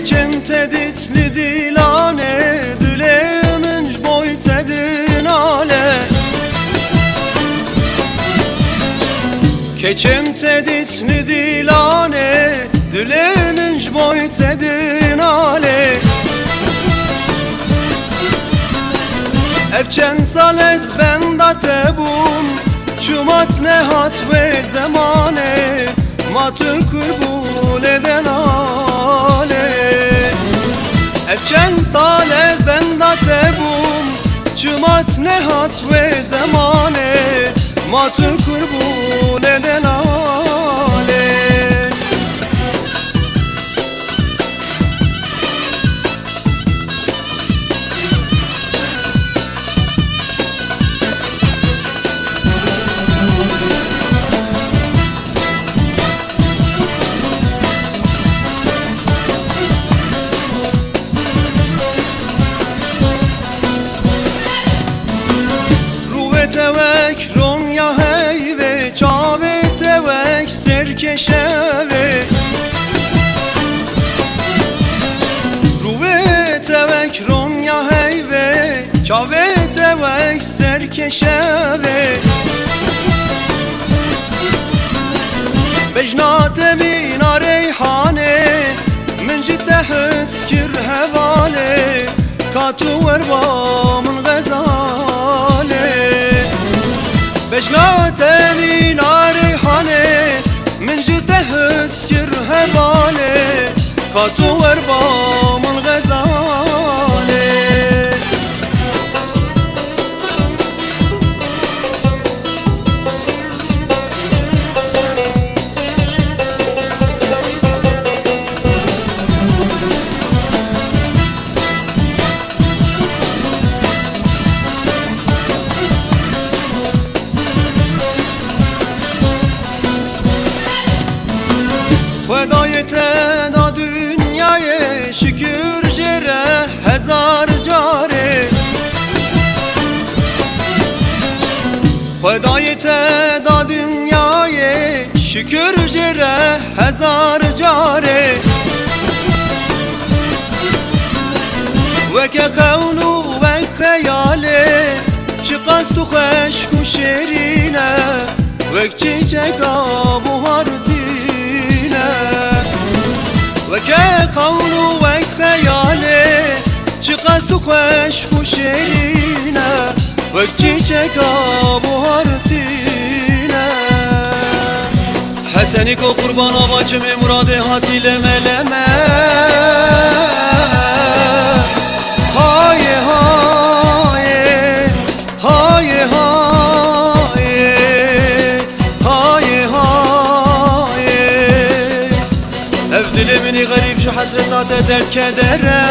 keçem teditli dilane, dileminç boy tedin ale. Keçem teditli dilane, dileminç boy tedin ale. Evçen salez benda tebum, çumat nehat ve zamane, matın kurbul eden ale. Evçen salez benda tebum, çumat nehat ve zamane, matın kurbul eden ale. Tevek Ronya heyve, çave tevek serkeşeve. Ruve tevek Ronya heyve, çave tevek serkeşeve. Bejnate mina reyhane, min jite heskir hevale, katu erva min gazale. بجناته من ريحانه من جده اسكر هباله كاتو وربا من غزاله. Fedayete da dünyaya şükür cere hezar care. Fedayete da dünyaya şükür cere hezar care. Veke kavnu ve khayale, çıkastu xeşku şerine, vek çiçeka buharti. وكا قول وكيالي چقاست خوش خوشينا وكي چكا بوهرتينا. حسني کو قربان آواجم مراد هاتی لمه لمه. هاي هاي هاي هاي هاي هاي. Ev dilimini garip şu hasretate dert kedere.